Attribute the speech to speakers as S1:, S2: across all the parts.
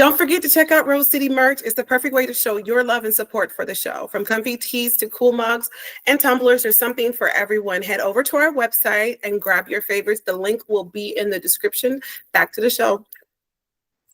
S1: Don't forget to check out Rose City merch. It's the perfect way to show your love and support for the show. From comfy tees to cool mugs and tumblers, there's something for everyone. Head over to our website and grab your favorites. The link will be in the description. Back to the show.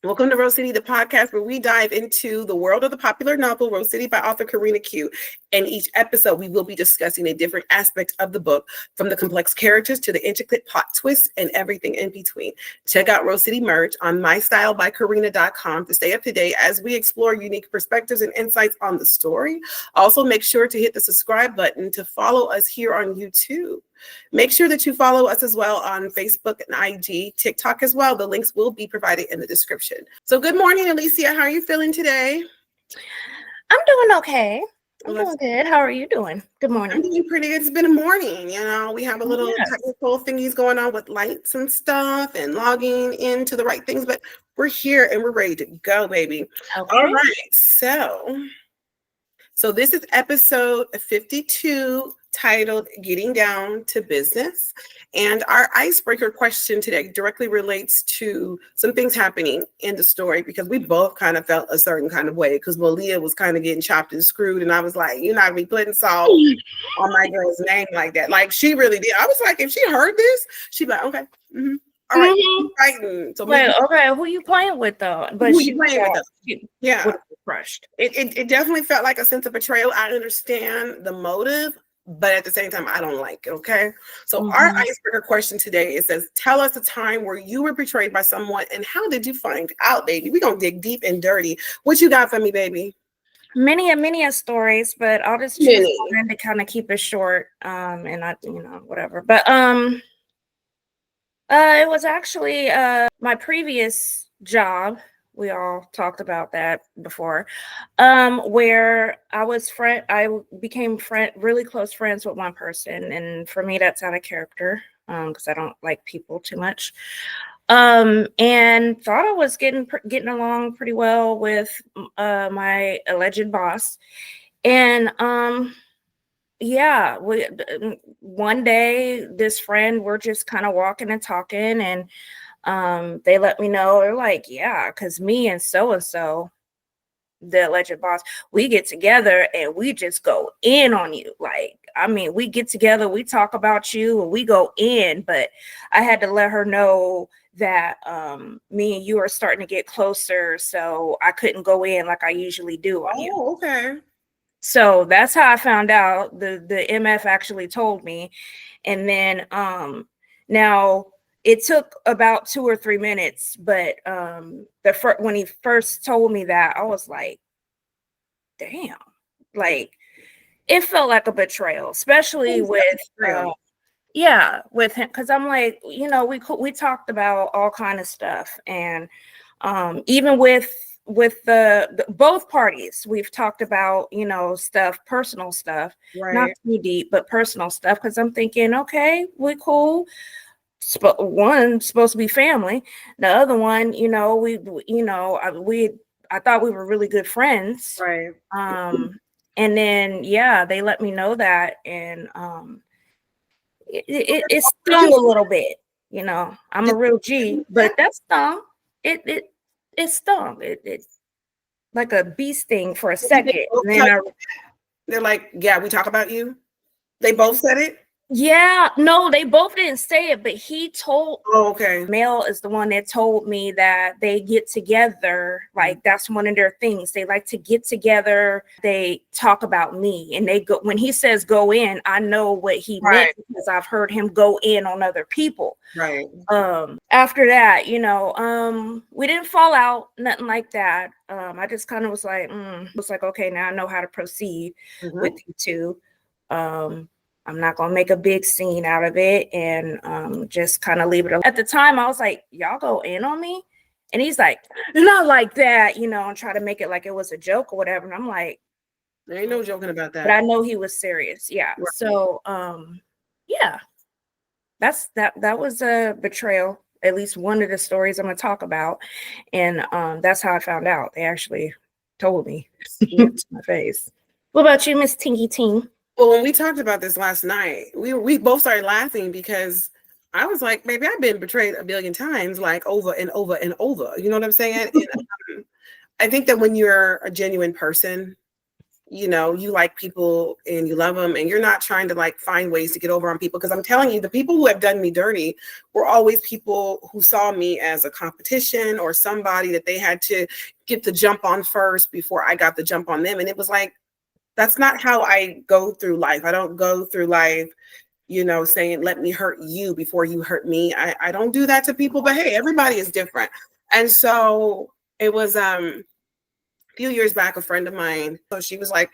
S1: Welcome to Rose City, the podcast where we dive into the world of the popular novel Rose City by author Karina Q. In each episode, we will be discussing a different aspect of the book, from the complex characters to the intricate plot twists and everything in between. Check out Rose City merch on mystylebykarina.com to stay up to date as we explore unique perspectives and insights on the story. Also, make sure to hit the subscribe button to follow us here on YouTube. Make sure that you follow us as well on Facebook and IG, TikTok as well. The links will be provided in the description. So good morning, Alicia. How are you feeling today?
S2: I'm doing okay. I'm doing good. How are you doing? Good morning.
S1: I'm doing pretty good. It's been a morning. You know, we have a little technical thingies going on with lights and stuff and logging into the right things, but we're here and we're ready to go, baby. Okay. All right. So this is episode 52, titled Getting Down to Business. And our icebreaker question today directly relates to some things happening in the story, because we both kind of felt a certain kind of way, because Malia was kind of getting chopped and screwed. And I was like, you're not gonna be putting salt on my girl's name like that. Like, she really did. I was like, if she heard this, she'd be like, okay. Mm-hmm. All right. Fighting. So
S2: wait, okay, who you playing with though? But
S1: who you playing with though? Yeah.
S2: Crushed.
S1: It definitely felt like a sense of betrayal. I understand the motive, but at the same time, I don't like it, okay? So our icebreaker question today, it says, tell us a time where you were betrayed by someone and how did you find out, baby? We're going to dig deep and dirty. What you got for me, baby?
S2: Many stories, but I'll just choose one to kind of keep it short, and not, whatever. But it was actually my previous job. We all talked about that before, where I became really close friends with one person. And for me, that's out of character, because I don't like people too much. And thought I was getting along pretty well with my alleged boss. And one day, this friend, we're just kind of walking and talking, and they let me know, they're like, yeah, because me and so the alleged boss, we get together and we just go in on you. Like, I mean, we get together, we talk about you, and we go in. But I had to let her know that me and you are starting to get closer, so I couldn't go in like I usually do on you.
S1: Oh, okay.
S2: So that's how I found out. The MF actually told me. And then now it took about 2 or 3 minutes, but when he first told me that, I was like, damn, like it felt like a betrayal, especially with with him, because I'm like, we talked about all kind of stuff, and even with the both parties, we've talked about stuff, personal stuff, not too deep, but personal stuff, because I'm thinking, okay, we cool. One supposed to be family, the other one, I thought we were really good friends,
S1: right?
S2: And then they let me know that, and it stung a little bit. I'm a real G, but that stung. It stung. It like a bee sting for a second. And then
S1: they're like, yeah, we talk about you. They both said it.
S2: Yeah, no, they both didn't say it, but he told.
S1: Oh, okay.
S2: Mel is the one that told me that they get together. Like, that's one of their things. They like to get together. They talk about me, and they go. When he says go in, I know what he meant, because I've heard him go in on other people.
S1: Right.
S2: After that, we didn't fall out, nothing like that. I just kind of was like, okay, now I know how to proceed with you two. I'm not going to make a big scene out of it, and just kind of leave it alone. At the time, I was like, y'all go in on me? And he's like, not like that, and try to make it like it was a joke or whatever. And I'm like,
S1: there ain't no joking about that.
S2: But I know he was serious. Yeah. Right. So, that was a betrayal. At least one of the stories I'm going to talk about. And that's how I found out. They actually told me to my face. What about you, Miss Tinky Ting?
S1: Well, when we talked about this last night, we both started laughing, because I was like, maybe I've been betrayed a billion times, like over and over and over. You know what I'm saying? And, I think that when you're a genuine person, you know, you like people and you love them, and you're not trying to like find ways to get over on people. Because I'm telling you, the people who have done me dirty were always people who saw me as a competition or somebody that they had to get the jump on first before I got the jump on them. And it was like, that's not how I go through life. I don't go through life, you know, saying, let me hurt you before you hurt me. I don't do that to people, but hey, everybody is different. And so it was a few years back, a friend of mine, so she was like,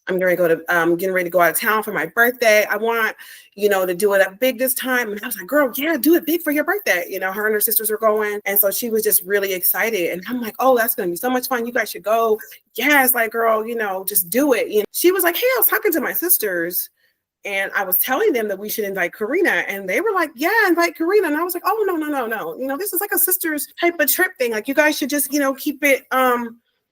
S1: I'm getting ready to go out of town for my birthday. I want, you know, to do it up big this time. And I was like, girl, yeah, do it big for your birthday. You know, her and her sisters were going. And so she was just really excited. And I'm like, oh, that's going to be so much fun. You guys should go. Yes, like, girl, you know, just do it. You know, she was like, hey, I was talking to my sisters and I was telling them that we should invite Karina. And they were like, yeah, invite Karina. And I was like, oh, no. You know, this is like a sisters type of trip thing. Like, you guys should just, you know, keep it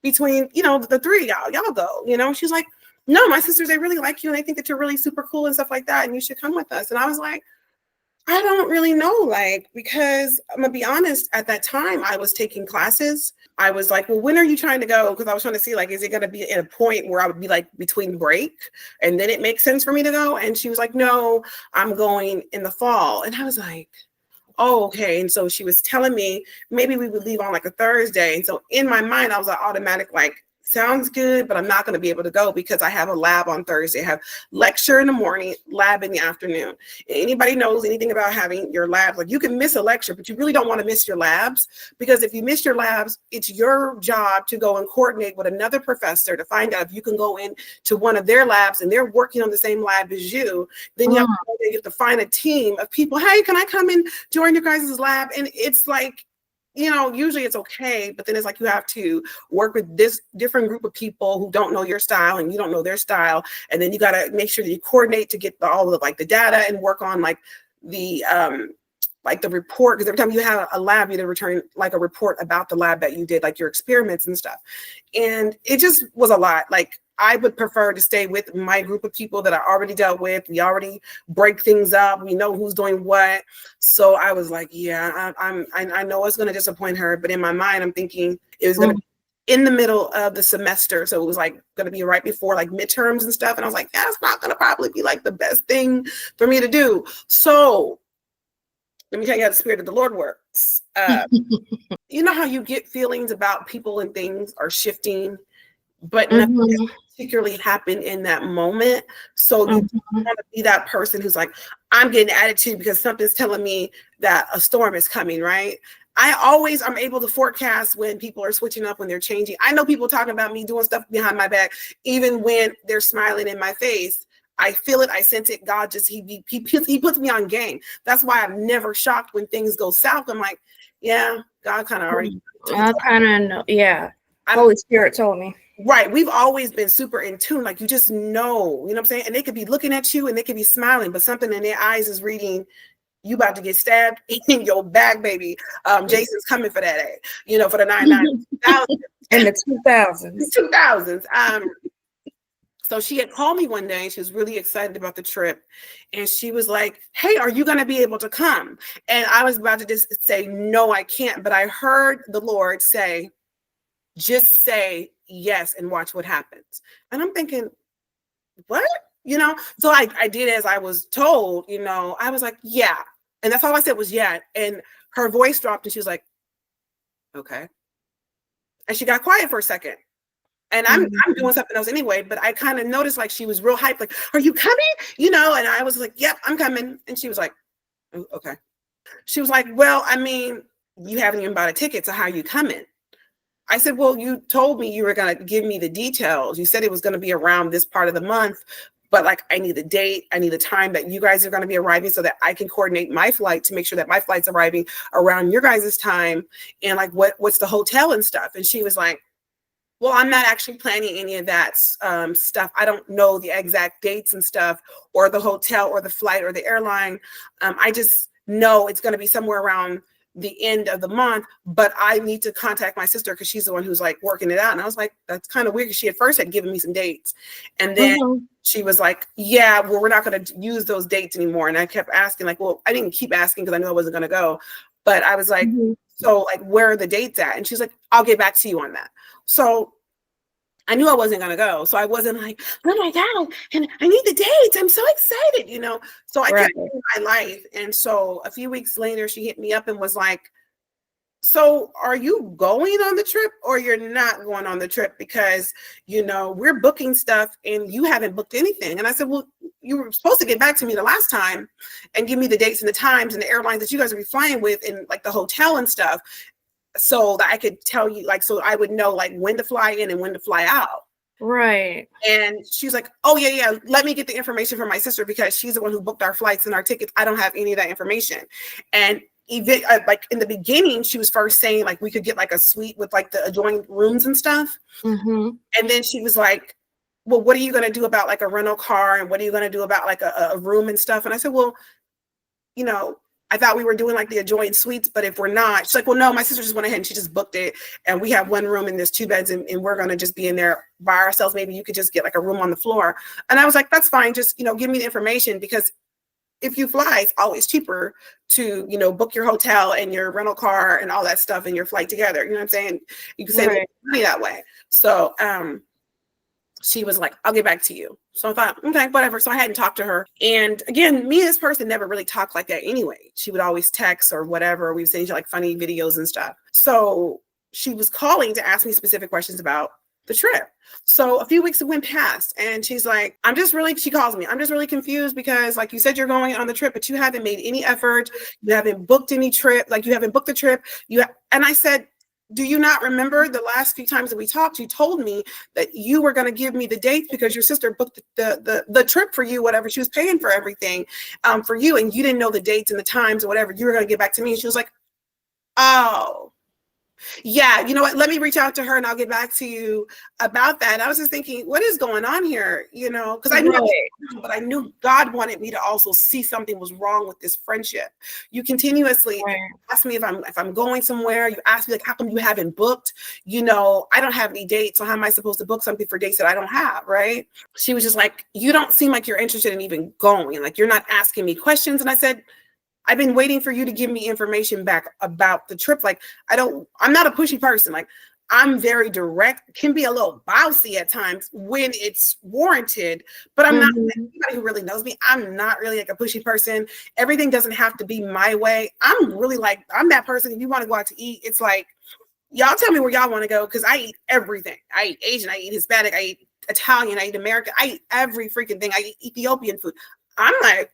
S1: between, you know, the three of y'all go, you know. She's like, no, my sisters, they really like you and they think that you're really super cool and stuff like that, and you should come with us. And I was like, I don't really know, like, because I'm gonna be honest, at that time I was taking classes. I was like, well, when are you trying to go? Because I was trying to see, like, is it gonna be at a point where I would be like between break and then it makes sense for me to go? And she was like, no, I'm going in the fall. And I was like, oh, okay. And so she was telling me maybe we would leave on like a Thursday. And so in my mind, I was like automatic, like, sounds good, but I'm not going to be able to go because I have a lab on Thursday. I have lecture in the morning, lab in the afternoon. Anybody knows anything about having your labs, like, you can miss a lecture, but you really don't want to miss your labs, because if you miss your labs, it's your job to go and coordinate with another professor to find out if you can go in to one of their labs and they're working on the same lab as you. Then you have to find a team of people. Hey, can I come and join your guys' lab? And it's like, you know, usually it's okay, but then it's like you have to work with this different group of people who don't know your style and you don't know their style, and then you got to make sure that you coordinate to get all of like the data and work on like the report, because every time you have a lab, you have to return like a report about the lab that you did, like your experiments and stuff. And it just was a lot. Like, I would prefer to stay with my group of people that I already dealt with. We already break things up. We know who's doing what. So I was like, yeah, I know it's going to disappoint her, but in my mind, I'm thinking it was going to be in the middle of the semester. So it was like going to be right before like midterms and stuff. And I was like, that's not going to probably be like the best thing for me to do. So let me tell you how the Spirit of the Lord works. You know how you get feelings about people and things are shifting, but nothing particularly happened in that moment. So you want to be that person who's like, I'm getting attitude because something's telling me that a storm is coming, right? I'm able to forecast when people are switching up, when they're changing. I know people talking about me doing stuff behind my back, even when they're smiling in my face. I feel it. I sense it. God just, he puts me on game. That's why I'm never shocked when things go south. I'm like, yeah, God kind of already.
S2: I kind of know. Yeah. Holy Spirit told me.
S1: Right. We've always been super in tune. Like, you just know, you know what I'm saying? And they could be looking at you and they could be smiling, but something in their eyes is reading, you about to get stabbed in your back, baby. Jason's coming for that, you know, for the 99,000.
S2: In the 2000s.
S1: 2000s. So she had called me one day and she was really excited about the trip. And she was like, hey, are you going to be able to come? And I was about to just say, no, I can't. But I heard the Lord say, just say yes and watch what happens. And I'm thinking, what? You know, so I did as I was told. You know, I was like, yeah. And that's all I said was yeah. And her voice dropped and she was like, okay. And she got quiet for a second. And I'm doing something else anyway, but I kind of noticed like she was real hyped, like, are you coming? You know, and I was like, yep, I'm coming. And she was like, oh, okay. She was like, well, I mean, you haven't even bought a ticket, so how are you coming? I said, well, you told me you were going to give me the details. You said it was going to be around this part of the month, but like, I need a date. I need a time that you guys are going to be arriving so that I can coordinate my flight to make sure that my flight's arriving around your guys' time. And like, what's the hotel and stuff? And she was like, well, I'm not actually planning any of that stuff. I don't know the exact dates and stuff, or the hotel or the flight or the airline. I just know it's going to be somewhere around the end of the month, but I need to contact my sister because she's the one who's like working it out. And I was like, that's kind of weird, because she at first had given me some dates. And then she was like, yeah, well, we're not going to use those dates anymore. And I kept asking, like, well, I didn't keep asking because I knew I wasn't going to go. But I was like, so like, where are the dates at? And she's like, I'll get back to you on that. So I knew I wasn't going to go. So I wasn't like, oh my God, and I need the dates. I'm so excited, you know? So I kept living my life. And so a few weeks later, she hit me up and was like, so are you going on the trip or you're not going on the trip? Because, you know, we're booking stuff and you haven't booked anything. And I said, well, you were supposed to get back to me the last time and give me the dates and the times and the airlines that you guys are be flying with and like the hotel and stuff, so that I could tell you, like, so I would know like when to fly in and when to fly out.
S2: Right.
S1: And she's like, oh yeah, let me get the information from my sister because she's the one who booked our flights and our tickets. I don't have any of that information. And even like in the beginning, she was first saying like we could get like a suite with like the adjoining rooms and stuff.
S2: Mm-hmm.
S1: And then she was like, well, what are you going to do about like a rental car? And what are you going to do about like a room and stuff? And I said, well, you know, I thought we were doing like the adjoining suites, but if we're not, she's like, well, no, my sister just went ahead and she just booked it. And we have one room and there's 2 beds and we're going to just be in there by ourselves. Maybe you could just get like a room on the floor. And I was like, that's fine. Just, you know, give me the information, because if you fly, it's always cheaper to, you know, book your hotel and your rental car and all that stuff and your flight together. You know what I'm saying? You can save money that way. So, she was like, I'll get back to you. So I thought, okay, whatever. So I hadn't talked to her. And again, me and this person never really talked like that anyway. She would always text or whatever. We would send each other like funny videos and stuff. So she was calling to ask me specific questions about the trip. So a few weeks went past and she's like, she calls me, I'm just really confused because like you said, you're going on the trip, but you haven't made any effort. You haven't booked any trip. Like you haven't booked the trip. And I said, do you not remember the last few times that we talked, you told me that you were going to give me the dates because your sister booked the trip for you, whatever, she was paying for everything for you. And you didn't know the dates and the times or whatever, you were going to get back to me. And she was like, oh, yeah, you know what? Let me reach out to her and I'll get back to you about that. And I was just thinking, what is going on here? You know, because I knew, but I knew God wanted me to also see something was wrong with this friendship. You continuously ask me if I'm going somewhere. You ask me like, how come you haven't booked? You know, I don't have any dates. So how am I supposed to book something for dates that I don't have? Right? She was just like, you don't seem like you're interested in even going. Like you're not asking me questions. And I said, I've been waiting for you to give me information back about the trip. Like, I'm not a pushy person. Like, I'm very direct, can be a little bossy at times when it's warranted, but I'm not, anybody who really knows me, I'm not really like a pushy person. Everything doesn't have to be my way. I'm really like, I'm that person. If you want to go out to eat, it's like, y'all tell me where y'all want to go. Cause I eat everything. I eat Asian, I eat Hispanic, I eat Italian, I eat American, I eat every freaking thing. I eat Ethiopian food. I'm like,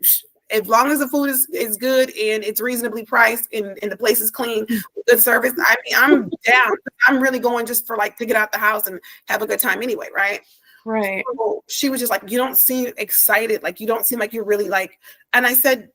S1: as long as the food is good and it's reasonably priced and the place is clean, good service, I mean, I'm down. I'm really going just for like to get out the house and have a good time anyway, right?
S2: Right.
S1: So she was just like, you don't seem excited. Like, you don't seem like you're really like, and I said,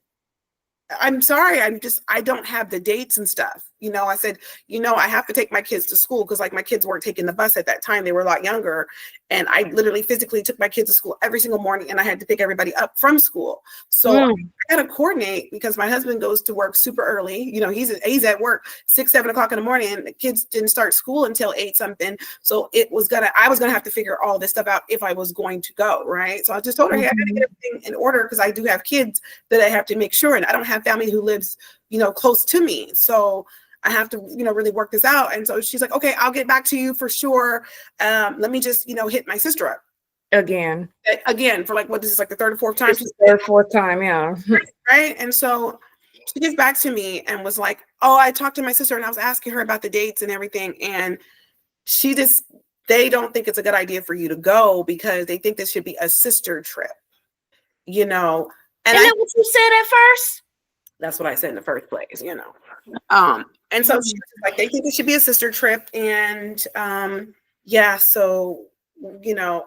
S1: I'm sorry, I don't have the dates and stuff. You know, I said, you know, I have to take my kids to school because like my kids weren't taking the bus at that time. They were a lot younger. And I literally physically took my kids to school every single morning and I had to pick everybody up from school. So I had to coordinate because my husband goes to work super early. You know, he's at work 6, 7 o'clock in the morning and the kids didn't start school until 8 something. So I was going to have to figure all this stuff out if I was going to go. Right. So I just told her, hey, I got to get everything in order because I do have kids that I have to make sure. And I don't have family who lives, you know, close to me. So I have to, you know, really work this out. And so she's like, okay, I'll get back to you for sure. Let me just, you know, hit my sister up. Again, for like, what, this is like the 3rd or 4th time?
S2: This is the 3rd or 4th time, yeah.
S1: Right. And so she gets back to me and was like, oh, I talked to my sister and I was asking her about the dates and everything. And they don't think it's a good idea for you to go because they think this should be a sister trip, you know. And
S2: that what you said at first?
S1: That's what I said in the first place, you know. And so she was like, they think it should be a sister trip. And yeah, so, you know,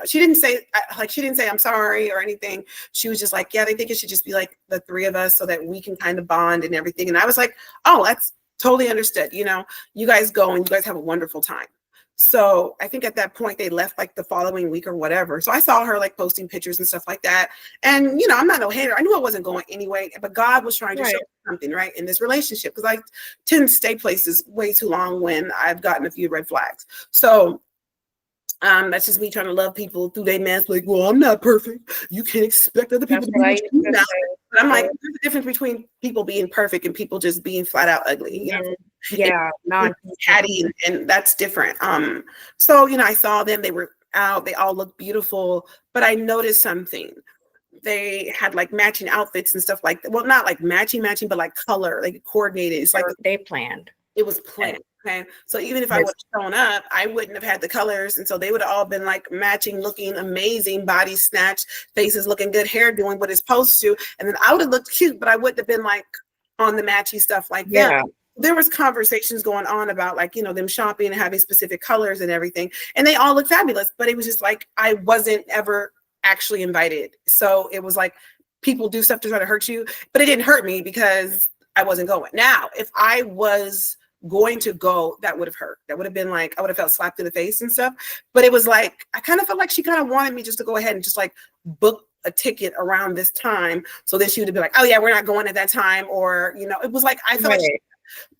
S1: she didn't say I'm sorry or anything. She was just like, yeah, they think it should just be like the 3 of us so that we can kind of bond and everything. And I was like, oh, that's totally understood. You know, you guys go and you guys have a wonderful time. So I think at that point they left like the following week or whatever. So I saw her like posting pictures and stuff like that. And, you know, I'm not no hater. I knew I wasn't going anyway, but God was trying to show something, right, in this relationship. Because I tend to stay places way too long when I've gotten a few red flags. So that's just me trying to love people through their mess. Like, well, I'm not perfect. You can't expect other people to be what you now. But I'm like, there's a difference between people being perfect and people just being flat out ugly. You know?
S2: Yeah, non
S1: Hattie, and that's different. So I saw them, they were out, they all looked beautiful, but I noticed something. They had like matching outfits and stuff like that. Well, not like matching, but like color, like coordinated. It's like
S2: they planned.
S1: it was planned. Okay. So even if I
S2: Yes.
S1: would have shown up, I wouldn't have had the colors. And so they would have all been like matching, looking amazing, body snatched, faces looking good, hair doing what it's supposed to. And then I would have looked cute, but I wouldn't have been like on the matchy stuff like them.
S2: Yeah.
S1: There was conversations going on about like, them shopping and having specific colors and everything. And they all looked fabulous, but it was just like, I wasn't ever actually invited. So it was like people do stuff to try to hurt you, but it didn't hurt me because I wasn't going. Now, if I was going to go, that would have hurt. That would have been like, I would have felt slapped in the face and stuff. But it was like, I kind of felt like she kind of wanted me just to go ahead and just like book a ticket around this time. So then she would have been like, oh yeah, we're not going at that time. Or, it was like, I felt like she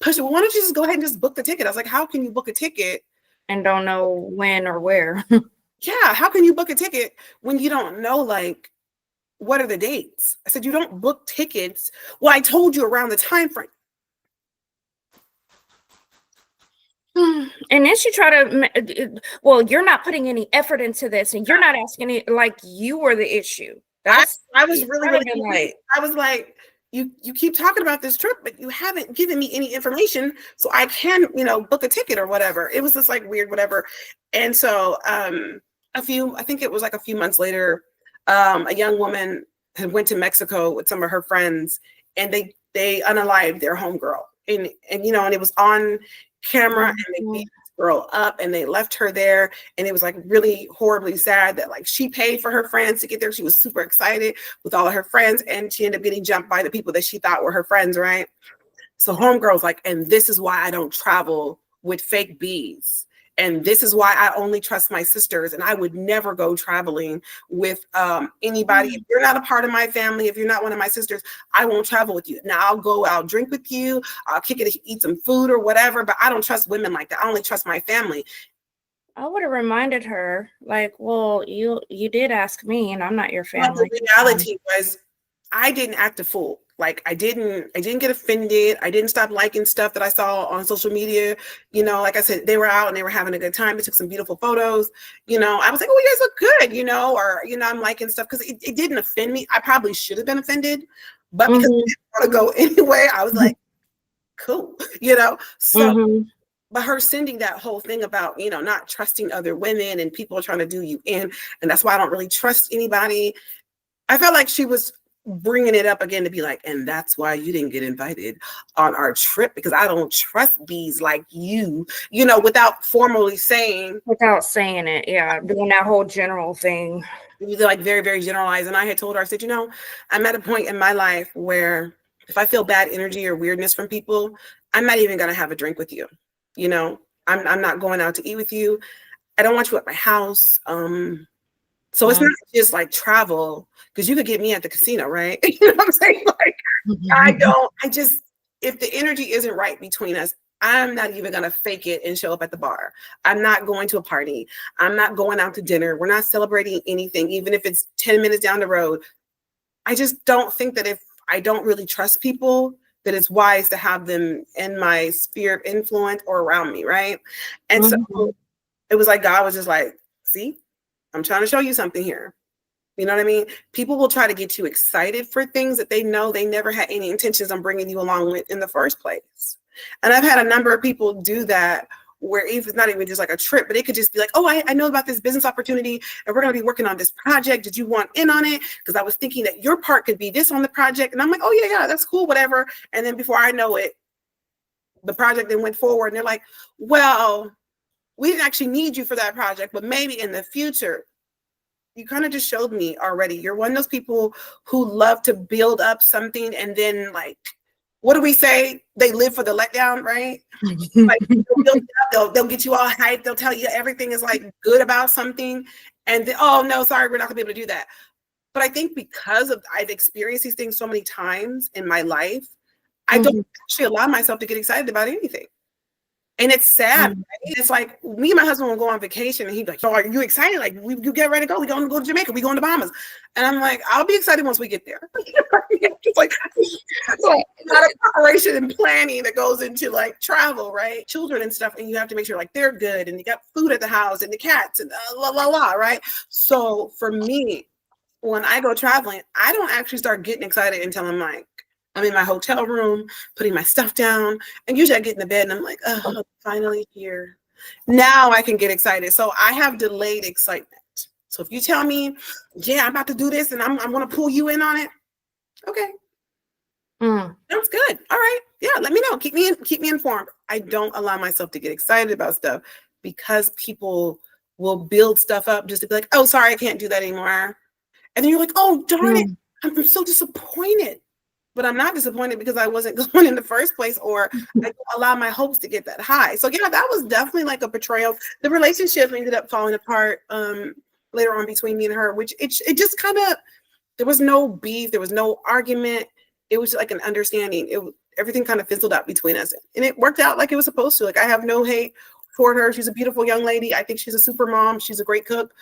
S1: pushed it. Why don't you just go ahead and just book the ticket? I was like, how can you book a ticket
S2: and don't know when or where?
S1: Yeah, how can you book a ticket when you don't know, like, what are the dates? I said, you don't book tickets. Well, I told you around the time frame.
S2: And then she tried to, well, you're not putting any effort into this, and you're not asking it, like you were the issue.
S1: I was really like, I was like, you keep talking about this trip, but you haven't given me any information so I can, book a ticket or whatever. It was just like weird, whatever. And so I think it was like a few months later, a young woman had went to Mexico with some of her friends, and they unalived their homegirl. And it was on camera, and they beat this girl up, and they left her there. And it was like really horribly sad that like she paid for her friends to get there. She was super excited with all of her friends, and she ended up getting jumped by the people that she thought were her friends, right? So homegirl's like, and this is why I don't travel with fake bees. And this is why I only trust my sisters, and I would never go traveling with anybody. If you're not a part of my family, if you're not one of my sisters, I won't travel with you. Now I'll drink with you, I'll kick it, eat some food or whatever, but I don't trust women like that. I only trust my family.
S2: I would have reminded her, like, well, you did ask me, and I'm not your family.
S1: The reality was, I didn't act a fool. Like I didn't get offended. I didn't stop liking stuff that I saw on social media. Like I said, they were out and they were having a good time. They took some beautiful photos. I was like, oh, you guys look good, or, I'm liking stuff because it didn't offend me. I probably should have been offended, but because I didn't want to go anyway, I was like, cool, So, but her sending that whole thing about, not trusting other women and people are trying to do you in, and that's why I don't really trust anybody. I felt like she was bringing it up again to be like, and that's why you didn't get invited on our trip, because I don't trust bees like you, without formally saying.
S2: Without saying it, yeah, doing that whole general thing.
S1: Like very, very generalized. And I had told her, I said, I'm at a point in my life where if I feel bad energy or weirdness from people, I'm not even going to have a drink with you. I'm not going out to eat with you. I don't want you at my house. So it's not just like travel, because you could get me at the casino, right? You know what I'm saying? Like, if the energy isn't right between us, I'm not even going to fake it and show up at the bar. I'm not going to a party. I'm not going out to dinner. We're not celebrating anything, even if it's 10 minutes down the road. I just don't think that if I don't really trust people, that it's wise to have them in my sphere of influence or around me, right? And so it was like God was just like, see, I'm trying to show you something here. You know what I mean? People will try to get you excited for things that they know they never had any intentions on bringing you along with in the first place. And I've had a number of people do that, where if it's not even just like a trip, but it could just be like, oh, I know about this business opportunity and we're going to be working on this project. Did you want in on it? Because I was thinking that your part could be this on the project. And I'm like, oh, yeah, that's cool, whatever. And then before I know it, the project then went forward, and they're like, well, we didn't actually need you for that project, but maybe in the future. You kind of just showed me already. You're one of those people who love to build up something, and then, like, what do we say? They live for the letdown, right? Like, they'll get you all hyped. They'll tell you everything is like good about something, and then, oh no, sorry, we're not gonna be able to do that. But I think because I've experienced these things so many times in my life, I don't actually allow myself to get excited about anything. And it's sad. Right? It's like me and my husband will go on vacation, and he'd be like, "So are you excited? Like, you get ready to go? We going to go to Jamaica? We going to Bahamas?" And I'm like, "I'll be excited once we get there." It's like a lot of preparation and planning that goes into like travel, right? Children and stuff, and you have to make sure like they're good, and you got food at the house, and the cats, and right? So for me, when I go traveling, I don't actually start getting excited until I'm in my hotel room, putting my stuff down, and usually I get in the bed and I'm like, oh, I'm finally here. Now I can get excited. So I have delayed excitement. So if you tell me, yeah, I'm about to do this and I'm going to pull you in on it, okay. Sounds good. All right. Yeah, let me know. Keep me informed. I don't allow myself to get excited about stuff because people will build stuff up just to be like, oh, sorry, I can't do that anymore. And then you're like, oh, darn it. I'm so disappointed. But I'm not disappointed because I wasn't going in the first place, or I don't allow my hopes to get that high. So yeah, that was definitely like a betrayal. The relationship ended up falling apart later on between me and her, which it just kind of, there was no beef, there was no argument. It was like an understanding. Everything kind of fizzled out between us, and it worked out like it was supposed to. Like I have no hate toward her. She's a beautiful young lady. I think she's a super mom. She's a great cook,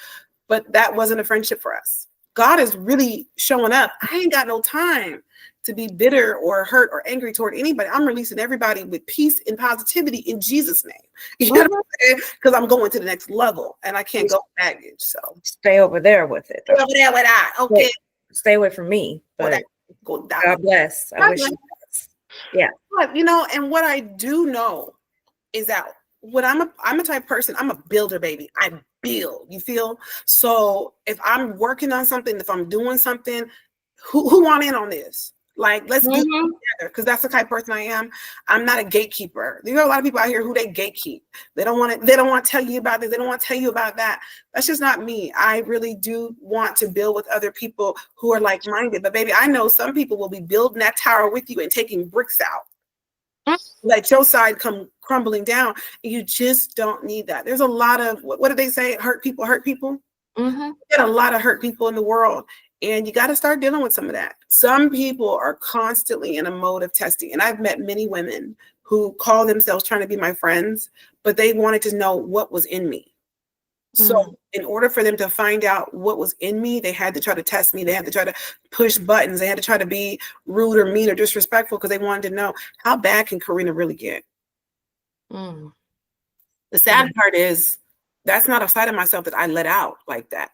S1: but that wasn't a friendship for us. God is really showing up. I ain't got no time to be bitter or hurt or angry toward anybody. I'm releasing everybody with peace and positivity in Jesus' name. You know what I'm saying? Because I'm going to the next level and I can't go baggage. So
S2: stay over there with it.
S1: Stay over there with that. Okay.
S2: Stay away from me. But God bless. I wish you was. Yeah.
S1: But, you know, and what I do know is that what I'm a type of person, I'm a builder, baby. I build, you feel? So if I'm working on something, if I'm doing something, who want in on this? Like, let's do it together, because that's the type of person I am. I'm not a gatekeeper. There are a lot of people out here who they gatekeep. They don't want to tell you about this. They don't want to tell you about that. That's just not me. I really do want to build with other people who are like-minded. But baby, I know some people will be building that tower with you and taking bricks out. Let your side come crumbling down. You just don't need that. There's a lot of, what did they say? Hurt people hurt people. Get a lot of hurt people in the world. And you got to start dealing with some of that. Some people are constantly in a mode of testing. And I've met many women who call themselves trying to be my friends, but they wanted to know what was in me. So in order for them to find out what was in me, they had to try to test me. They had to try to push buttons. They had to try to be rude or mean or disrespectful because they wanted to know, how bad can Karina really get? The sad part is that's not a side of myself that I let out like that.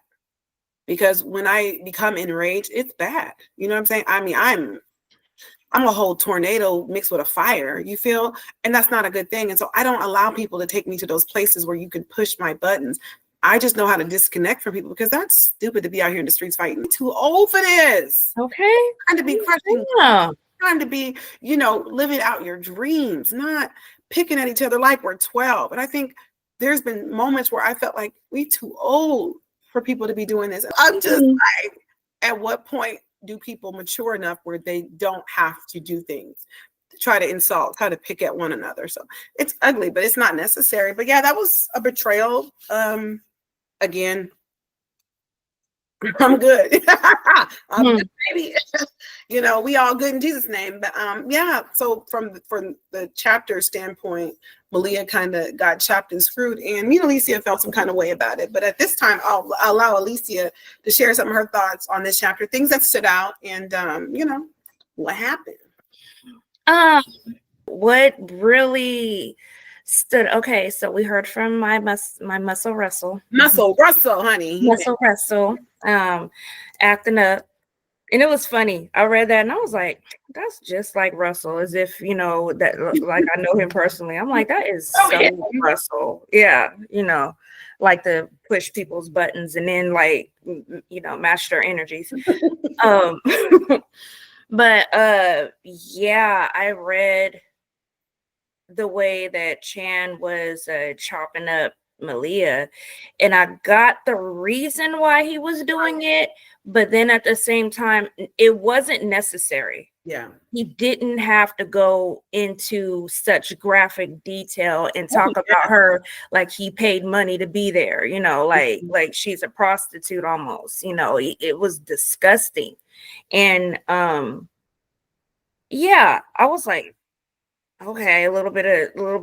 S1: Because when I become enraged, it's bad. You know what I'm saying? I mean, I'm a whole tornado mixed with a fire, you feel? And that's not a good thing. And so I don't allow people to take me to those places where you can push my buttons. I just know how to disconnect from people, because that's stupid to be out here in the streets fighting. I'm too old for this.
S2: Okay.
S1: Time to be crushing. Time to be, living out your dreams, not picking at each other like we're 12. And I think there's been moments where I felt like we too old for people to be doing this. I'm just like, at what point do people mature enough where they don't have to do things to try to insult, try to pick at one another? So it's ugly, but it's not necessary. But yeah, that was a betrayal. Again, I'm good. I'm good, baby. We all good in Jesus' name. But yeah, so from the chapter standpoint, Malia kind of got chopped and screwed, and me and Alicia felt some kind of way about it. But at this time, I'll allow Alicia to share some of her thoughts on this chapter, things that stood out, and what happened.
S2: What really stood, okay, so we heard from my muscle Russell,
S1: honey,
S2: muscle Russell, acting up. And it was funny. I read that and I was like, that's just like Russell, as if, that like I know him personally. I'm like, that is so Russell. Yeah. Like to push people's buttons and then like, match their energies. But yeah, I read the way that Chan was chopping up Malia, and I got the reason why he was doing it, but then at the same time, it wasn't necessary.
S1: Yeah,
S2: he didn't have to go into such graphic detail and talk about her like he paid money to be there, like she's a prostitute almost. It was disgusting. And yeah, I was like, okay, a little bit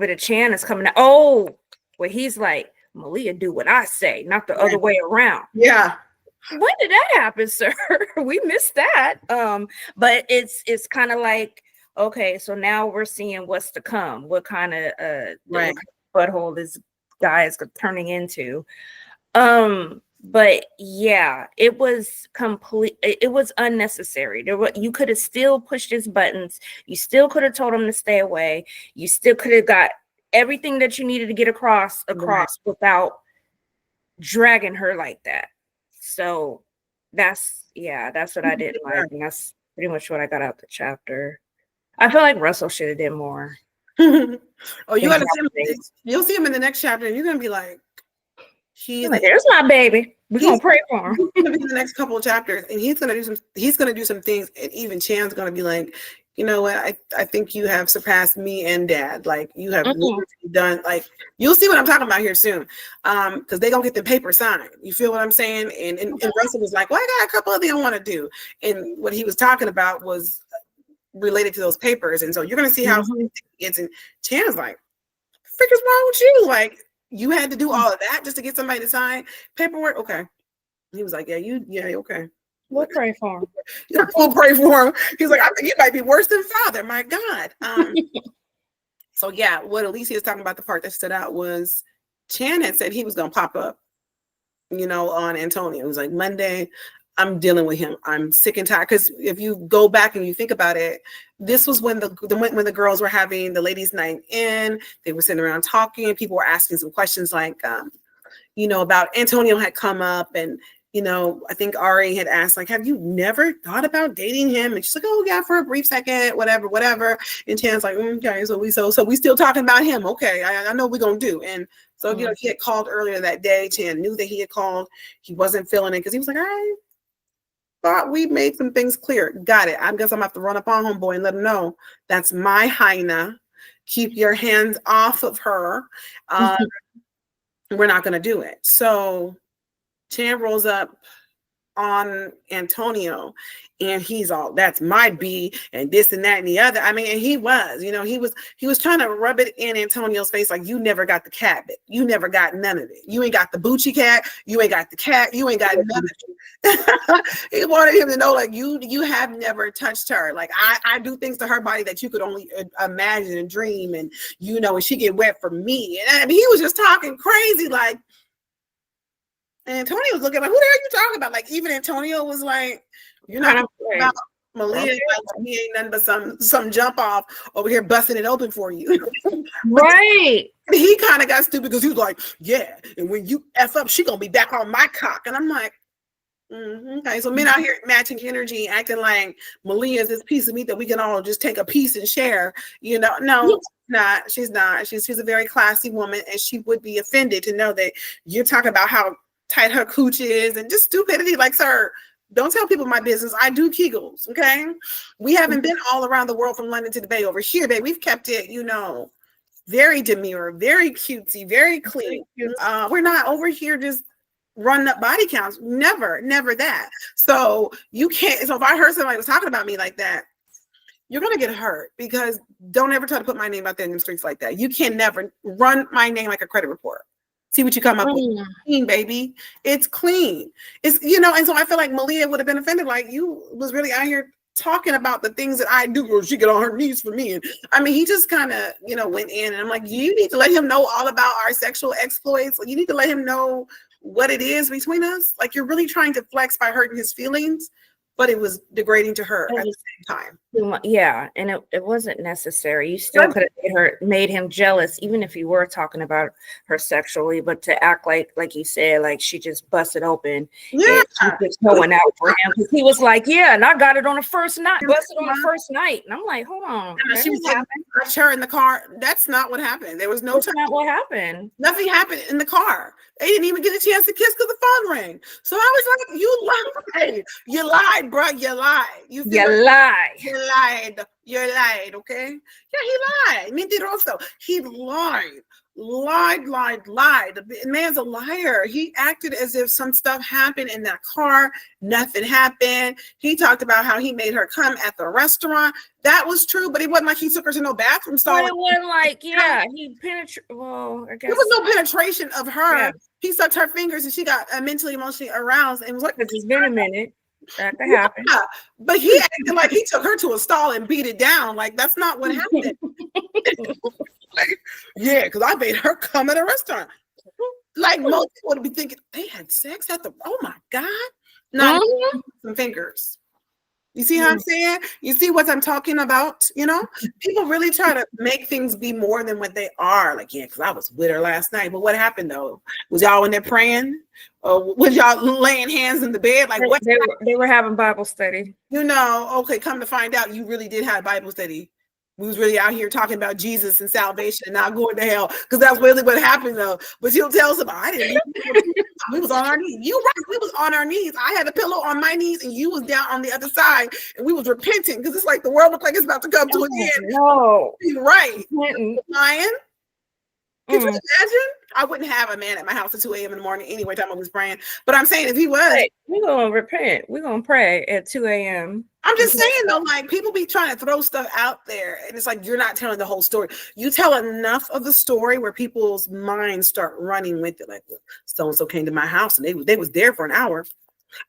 S2: of Chan is coming out. Oh, where he's like, Malia, do what I say, not the other way around.
S1: Yeah.
S2: When did that happen, sir? We missed that. But it's kind of like, okay, so now we're seeing what's to come. What kind of
S1: Right.
S2: butthole this guy is turning into. But yeah, it was complete. It was unnecessary. You could have still pushed his buttons. You still could have told him to stay away. You still could have got everything that you needed to get across without dragging her like that. So that's what I didn't like, and that's pretty much what I got out the chapter. I feel like Russell should have did more.
S1: Oh, you gotta see him. You'll see him in the next chapter, and you're gonna be like,
S2: there's my baby. We're gonna pray for him.
S1: He's gonna be in the next couple of chapters, and he's gonna do some things, and even Chan's gonna be like, you know what, I think you have surpassed me and Dad. Like, you have done, like, you'll see what I'm talking about here soon. Because they gonna get the paper signed. You feel what I'm saying? And Russell was like, well, I got a couple of things I want to do. And what he was talking about was related to those papers. And so you're gonna see how it gets. And Chan's like, frick is wrong with you? Like, you had to do all of that just to get somebody to sign paperwork? Okay. He was like, okay.
S2: We'll pray for him.
S1: We'll pray for him. He's like, I think you might be worse than father. My God. So yeah, what Alicia is talking about, the part that stood out was Chan had said he was going to pop up, on Antonio. It was like, Monday, I'm dealing with him. I'm sick and tired. Because if you go back and you think about it, this was when the girls were having the ladies' night in. They were sitting around talking. People were asking some questions like, about Antonio had come up, and I think Ari had asked, like, have you never thought about dating him? And she's like, oh yeah, for a brief second, whatever. And Chan's like, okay, so we still talking about him. Okay, I know we're gonna do. And so he had called earlier that day. Chan knew that he had called. He wasn't feeling it because he was like, I thought we made some things clear. Got it. I guess I'm gonna have to run up on homeboy and let him know that's my hyena. Keep your hands off of her. We're not gonna do it. So Chan rolls up on Antonio, and he's all, that's my B, and this and that and the other. I mean, and he was trying to rub it in Antonio's face, like, you never got the cat, you never got none of it. You ain't got the Bucci cat, you ain't got the cat, you ain't got none of it. He wanted him to know, like, you have never touched her. Like, I do things to her body that you could only imagine and dream, and and she get wet for me. And I mean, he was just talking crazy, like. And Antonio was looking like, who the hell are you talking about? Like, even Antonio was like, you're not talking about Malia. Like, he ain't nothing but some jump off over here busting it open for you.
S2: Right.
S1: He kind of got stupid because he was like, yeah, and when you F up, she going to be back on my cock. And I'm like, okay. So men out here matching energy, acting like Malia is this piece of meat that we can all just take a piece and share. No. Not. She's not. She's a very classy woman, and she would be offended to know that you're talking about how tight her cooch is and just stupidity. Like, sir, don't tell people my business. I do Kegels, okay? We haven't been all around the world from London to the Bay. Over here, babe, we've kept it, very demure, very cutesy, very clean. We're not over here just running up body counts. Never that. So you can't. So if I heard somebody was talking about me like that, you're gonna get hurt, because don't ever try to put my name out there in the streets like that. You can never run my name like a credit report. See what you come up with. Clean, baby. It's clean. It's, and so I feel like Malia would have been offended. Like, you was really out here talking about the things that I do, or she get on her knees for me. And I mean, he just kind of, went in, and I'm like, you need to let him know all about our sexual exploits. You need to let him know what it is between us. Like, you're really trying to flex by hurting his feelings, but it was degrading to her at the same time.
S2: Yeah, and it wasn't necessary. You still could have made him jealous, even if you were talking about her sexually. But to act like you said, like she just busted open,
S1: yeah,
S2: and she was going out for him, because he was like, yeah, and I got it on the first night, busted on the first night, and I'm like, hold on,
S1: she was like, touch her in the car. That's not what happened. There was no.
S2: That's not what happened.
S1: Nothing happened in the car. They didn't even get a chance to kiss because the phone rang. So I was like, you lied. You lied, bro. You lied. You lied. You lied, okay? Yeah, he lied. Mentiroso. He lied. Lied. The man's a liar. He acted as if some stuff happened in that car. Nothing happened. He talked about how he made her come at the restaurant. That was true, but it wasn't like he took her to no bathroom stall.
S2: Well, it wasn't like, yeah, he penetrated. Well, I guess
S1: there was no penetration of her.
S2: Yeah.
S1: He sucked her fingers and she got mentally, emotionally aroused and was like,
S2: because it's been a minute. That could happen.
S1: Yeah, but he acted like he took her to a stall and beat it down. Like, that's not what happened. Like, yeah, because I made her come at a restaurant. Like, most people would be thinking, they had sex at the, oh my God. Not some fingers. You see how I'm saying? You see what I'm talking about? You know, people really try to make things be more than what they are. Like, yeah, because I was with her last night. But what happened though? Was y'all in there praying? Or was y'all laying hands in the bed? Like, what?
S2: They were having Bible study.
S1: You know, okay, come to find out, you really did have Bible study. We was really out here talking about Jesus and salvation and not going to hell, because that's really what happened though. But she'll tell somebody, I didn't. We was on our knees. You right? We was on our knees. I had a pillow on my knees, and you was down on the other side, and we was repenting because it's like the world looked like it's about to come to an end.
S2: No,
S1: You're right. Lying. Could you imagine? I wouldn't have a man at my house at 2 a.m. in the morning anyway, time I was praying. But I'm saying if he was,
S2: hey, we're gonna repent. We're gonna pray at 2 a.m.
S1: I'm just saying though, like, people be trying to throw stuff out there, and it's like you're not telling the whole story. You tell enough of the story where people's minds start running with it. Like, so and so came to my house, and they was there for an hour,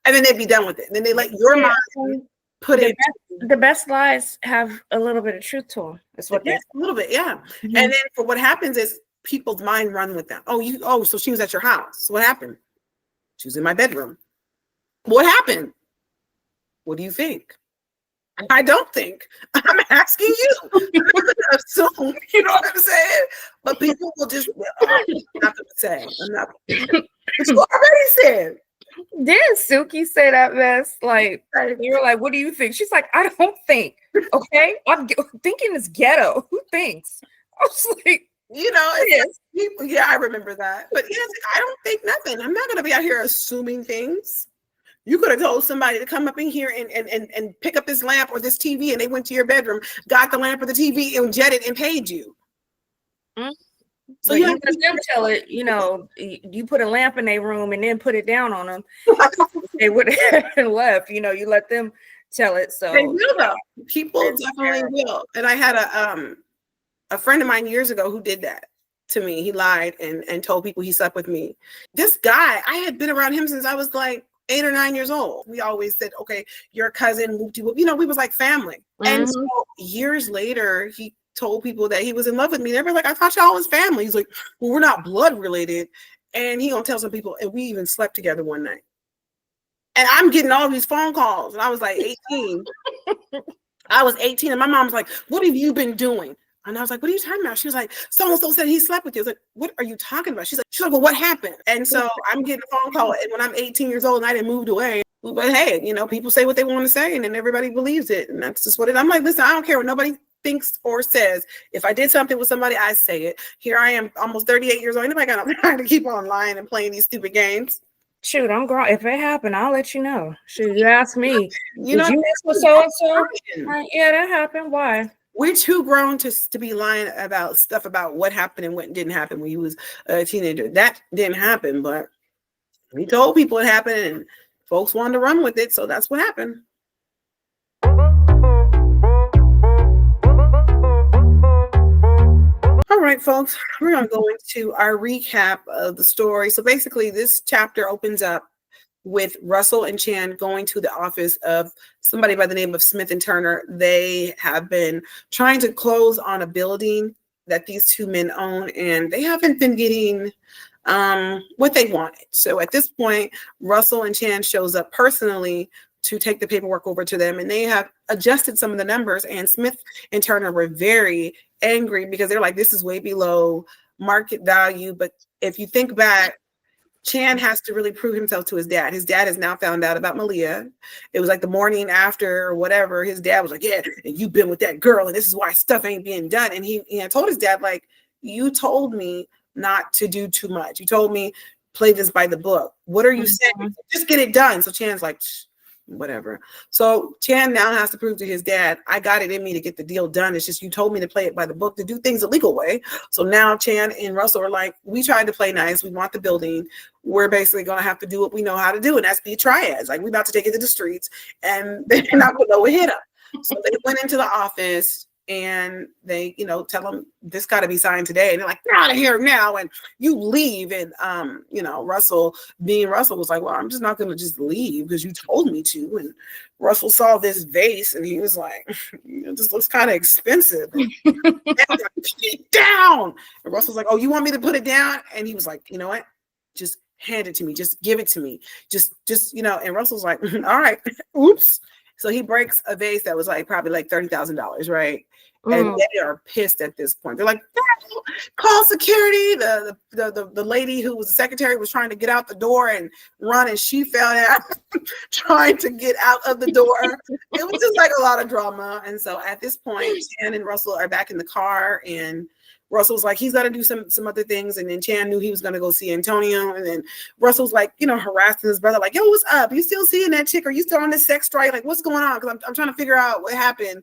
S1: and then they'd be done with it. And then they let your mind put it.
S2: The best lies have a little bit of truth to them. That's what
S1: a little bit, yeah. And then for what happens is people's mind run with them. So she was at your house. What happened? She was in my bedroom. What happened? What do you think? I don't think. I'm asking you. Assume, you know what I'm saying? But people will just, I'm not gonna say. I'm not. But you already said.
S2: Didn't Suki say that mess? Like, you were like, what do you think? She's like, I don't think. Okay, I'm thinking is ghetto. Who thinks? I was like,
S1: you know, yeah, I remember that. But yes, I don't think nothing. I'm not gonna be out here assuming things. You could have told somebody to come up in here and pick up this lamp or this TV, and they went to your bedroom, got the lamp or the TV, and jetted and paid you.
S2: So you let them tell it, you know, you put a lamp in their room and then put it down on them. They would have left, you know, you let them tell it. So
S1: they will though. People definitely will. And I had a friend of mine years ago who did that to me. He lied and told people he slept with me. This guy, I had been around him since I was like 8 or 9 years old. We always said, okay, your cousin, you know, we was like family. And so years later, he told people that he was in love with me. They were like, I thought y'all was family. He's like, well, we're not blood related. And he gonna tell some people, and we even slept together one night. And I'm getting all these phone calls. And I was like 18. I was 18, and my mom was like, what have you been doing? And I was like, what are you talking about? She was like, so-and-so said he slept with you. I was like, what are you talking about? She's like, well, what happened? And so I'm getting a phone call, and when I'm 18 years old and I didn't moved away, but hey, you know, people say what they want to say, and then everybody believes it. And that's just what it is. I'm like, listen, I don't care what nobody thinks or says. If I did something with somebody, I say it. Here I am, almost 38 years old. Anybody got no time to keep on lying and playing these stupid games?
S2: Shoot, I'm grown. If it happened, I'll let you know. Shoot, you ask me.
S1: You know,
S2: you mess with so-and-so? Yeah, that happened. Why?
S1: We're too grown to be lying about stuff about what happened and what didn't happen when you was a teenager. That didn't happen, but we told people it happened, and folks wanted to run with it, so that's what happened. All right, folks, we're going to go into our recap of the story. So basically, this chapter opens up with Russell and Chan going to the office of somebody by the name of Smith and Turner. They have been trying to close on a building that these two men own, and they haven't been getting what they wanted. So at this point, Russell and Chan shows up personally to take the paperwork over to them, and they have adjusted some of the numbers, and Smith and Turner were very angry because they're like, this is way below market value. But if you think back, Chan has to really prove himself to his dad. His dad has now found out about Malia. It was like the morning after or whatever. His dad was like, yeah, and you've been with that girl, and this is why stuff ain't being done. And he had told his dad, like, you told me not to do too much. You told me play this by the book. What are you saying? Just get it done. So Chan's like, whatever. So Chan now has to prove to his dad, I got it in me to get the deal done. It's just you told me to play it by the book, to do things the legal way. So now Chan and Russell are like, we tried to play nice. We want the building. We're basically going to have to do what we know how to do. And that's be triads. Like, we're about to take it to the streets and they're not going to know what hit them. So they went into the office and they, tell them this got to be signed today. And they're like, get out of here now. And you leave. And, Russell, being Russell, was like, well, I'm just not going to just leave because you told me to. And Russell saw this vase and he was like, this looks kind of expensive. And like, put it down. And Russell's like, oh, you want me to put it down? And he was like, you know what? Just hand it to me. Just give it to me. Just, and Russell's like, all right, oops. So he breaks a vase that was like probably like $30,000, right? And they are pissed at this point. They're like, call security. The lady who was the secretary was trying to get out the door and run, and she fell down trying to get out of the door. It was just like a lot of drama. And so at this point, Chan and Russell are back in the car, and Russell's like, he's got to do some other things. And then Chan knew he was going to go see Antonio. And then Russell's like, harassing his brother, like, yo, what's up? You still seeing that chick? Are you still on this sex strike? Like, what's going on? Because I'm trying to figure out what happened.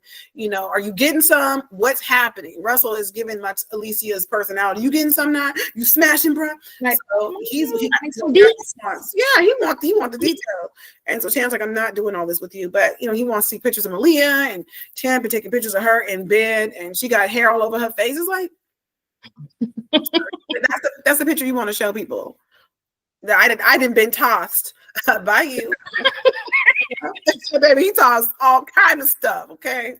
S1: Are you getting some? What's happening? Russell is giving Alicia's personality. You getting some now? You smashing, bro?
S2: Like,
S1: so he wants the detail. And so Chan's like, I'm not doing all this with you. But, he wants to see pictures of Malia, and Chan been taking pictures of her in bed, and she got hair all over her face. It's like, that's the picture you want to show people. I didn't been tossed by you. Baby, he tossed all kind of stuff, okay?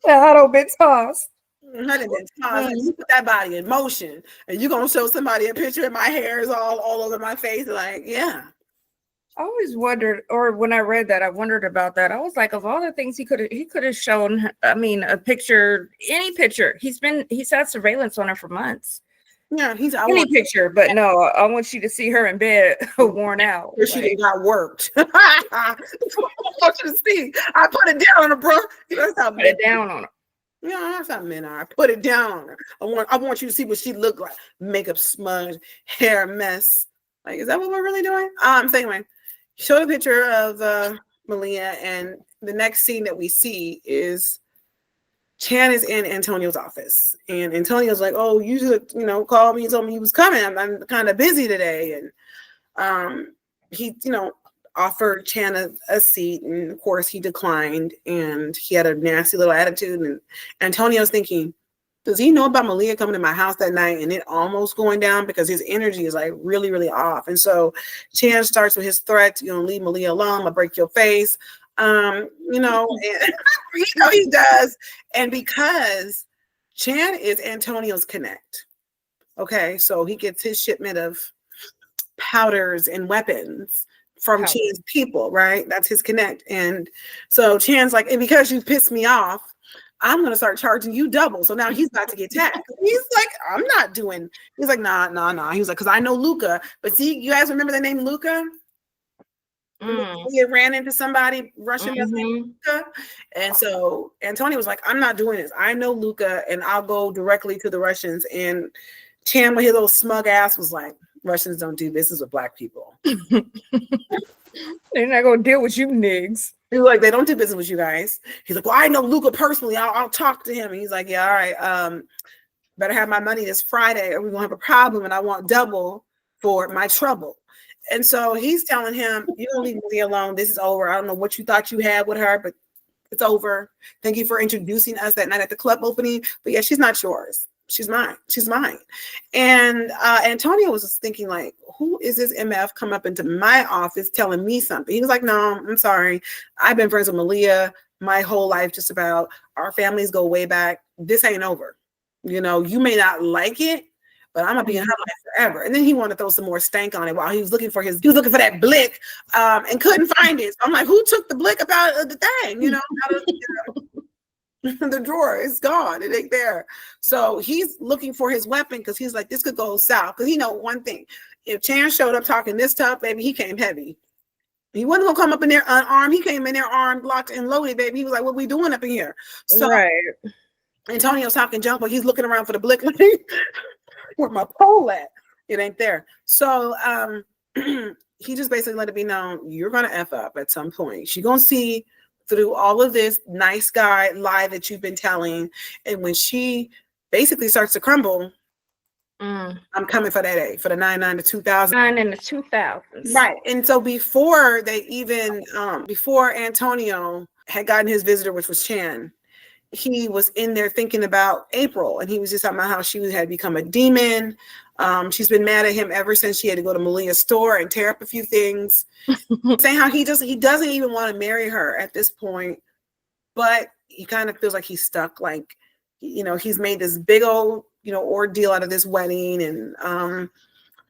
S2: Yeah, I don't been tossed.
S1: I didn't been tossed. You put that body in motion, and you're gonna show somebody a picture, and my hair is all over my face. Like, yeah.
S2: I always wondered, or when I read that, I wondered about that. I was like, of all the things he could have shown, a picture, any picture. He's had surveillance on her for months.
S1: Yeah,
S2: any picture, but no, I want you to see her in bed, worn out.
S1: She got worked. I want you to see. I put it down on her, bro. That's how
S2: put it down on her.
S1: Yeah, that's how men are. I put it down on her. I want you to see what she looked like. Makeup smudge, hair mess. Like, is that what we're really doing? So anyway, show a picture of Malia, and the next scene that we see is Chan is in Antonio's office, and Antonio's like, "Oh, you should, call me and told me you was coming. I'm kind of busy today." And he, offered Chan a seat, and of course he declined, and he had a nasty little attitude. And Antonio's thinking, does he know about Malia coming to my house that night and it almost going down? Because his energy is like really, really off. And so Chan starts with his threat, leave Malia alone, I'll break your face. And, he does. And because Chan is Antonio's connect. Okay, so he gets his shipment of powders and weapons from Chan's people, right? That's his connect. And so Chan's like, and because you pissed me off, I'm going to start charging you double. So now he's about to get taxed. He's like, I'm not doing. He's like, nah. He was like, because I know Luca. But see, you guys remember the name Luca? He ran into somebody Russian Luca. And so Antonio was like, I'm not doing this. I know Luca, and I'll go directly to the Russians. And Chan, with his little smug ass, was like, Russians don't do business with black people.
S2: They're not going to deal with you niggas.
S1: He's like, they don't do business with you guys. He's like, well, I know Luca personally. I'll talk to him. And he's like, yeah, all right. Better have my money this Friday or we're going to have a problem, and I want double for my trouble. And so he's telling him, you don't leave me alone. This is over. I don't know what you thought you had with her, but it's over. Thank you for introducing us that night at the club opening. But yeah, she's not yours. She's mine. She's mine. And Antonio was just thinking, like, who is this MF come up into my office telling me something? He was like, no, I'm sorry. I've been friends with Malia my whole life, just about. Our families go way back. This ain't over. You may not like it, but I'm gonna be in her life forever. And then he wanted to throw some more stank on it while he was looking for that blick and couldn't find it. So I'm like, who took the blick about the thing? The drawer is gone. It ain't there. So he's looking for his weapon because he's like, this could go south. Because he know one thing. If Chan showed up talking this tough, baby, he came heavy. He wasn't gonna come up in there unarmed. He came in there armed, locked, and loaded, baby. He was like, what we doing up in here? So
S2: right.
S1: Antonio's talking junk, but he's looking around for the blick. Where my pole at? It ain't there. So he just basically let it be known, you're gonna F up at some point. She's gonna see through all of this nice guy lie that you've been telling. And when she basically starts to crumble, I'm coming for that A, for the 99 to 2000.
S2: 9 in the 2000s.
S1: Right. And so before they even, before Antonio had gotten his visitor, which was Chan, he was in there thinking about April, and he was just talking about how she had become a demon. She's been mad at him ever since she had to go to Malia's store and tear up a few things, saying how he doesn't even want to marry her at this point, but he kind of feels like he's stuck. Like, you know, he's made this big old, you know, ordeal out of this wedding, and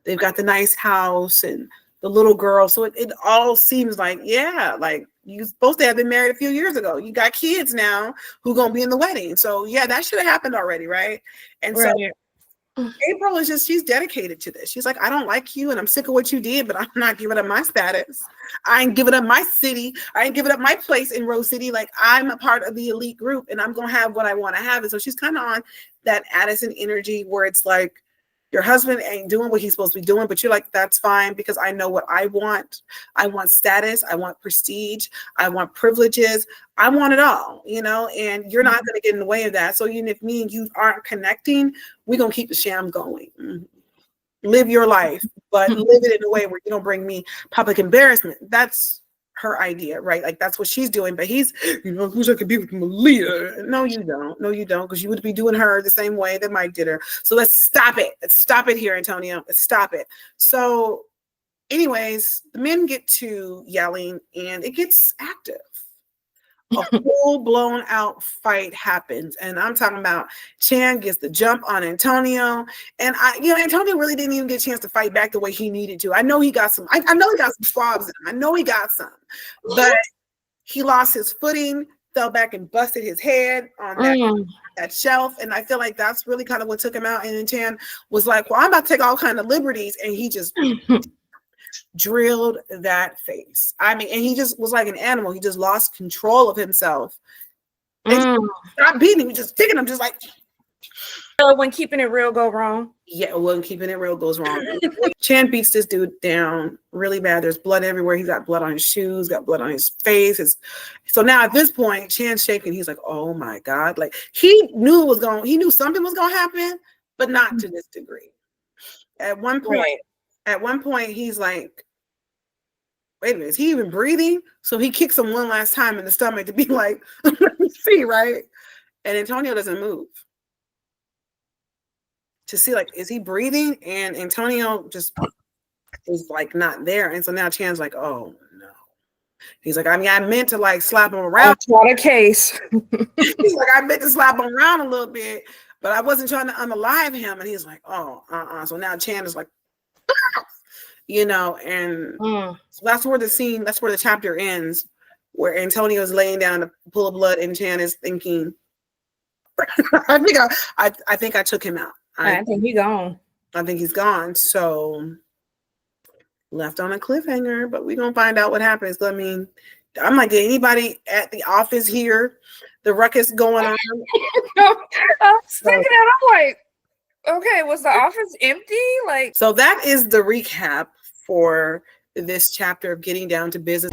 S1: they've got the nice house and the little girl. So it all seems like, yeah, like you're supposed to have been married a few years ago. You got kids now who gonna be in the wedding. So yeah, that should have happened already, right? And so April is just, she's dedicated to this. She's like, I don't like you and I'm sick of what you did, but I'm not giving up my status. I ain't giving up my city. I ain't giving up my place in Rose City. Like, I'm a part of the elite group and I'm going to have what I want to have. And so she's kind of on that Addison energy where it's like, your husband ain't doing what he's supposed to be doing, but you're like, that's fine because I know what I want. I want status. I want prestige. I want privileges. I want it all, you know, and you're not going to get in the way of that. So even if me and you aren't connecting, we're going to keep the sham going. Live your life, but live it in a way where you don't bring me public embarrassment. That's her idea, right? Like, that's what she's doing. But he's, you know, who's I could be with Malia? No, you don't. No, you don't, because you would be doing her the same way that Mike did her. So let's stop it. Let's stop it here, Antonio. Let's stop it. So anyways, the men get to yelling and it gets active. A full-blown out fight happens, and I'm talking about Chan gets the jump on Antonio, and Antonio really didn't even get a chance to fight back the way he needed to. I know he got some. I know he got some squabs in him. I know he got some, but he lost his footing, fell back, and busted his head on that shelf, and I feel like that's really kind of what took him out. And then Chan was like, "Well, I'm about to take all kind of liberties," and he just drilled that face. I mean, and he just was like an animal. He just lost control of himself. And stop beating him, just kicking him, just like.
S2: So when keeping it real go wrong.
S1: Yeah, when keeping it real goes wrong. Chan beats this dude down really bad. There's blood everywhere. He's got blood on his shoes, got blood on his face. So now at this point, Chan's shaking. He's like, oh my God. Like, he knew something was gonna happen, but not to this degree. At one point, he's like, wait a minute, is he even breathing? So he kicks him one last time in the stomach to be like, let me see, right? And Antonio doesn't move. To see, like, is he breathing? And Antonio just is like not there. And so now Chan's like, oh no. He's like, I mean, I meant to like slap him around.
S2: What a case.
S1: He's like, I meant to slap him around a little bit, but I wasn't trying to unalive him. And he's like, oh, So now Chan is like, you know, and so that's where the chapter ends, where Antonio is laying down a pool of blood and Chan is thinking, I think I took him out.
S2: I think he's gone.
S1: I think he's gone. So left on a cliffhanger, but we're gonna find out what happens. I mean, I'm like, did anybody at the office hear the ruckus going on?
S2: I was thinking that. I'm like, okay, was the office empty? Like,
S1: so that is the recap for this chapter of Getting Down to Business.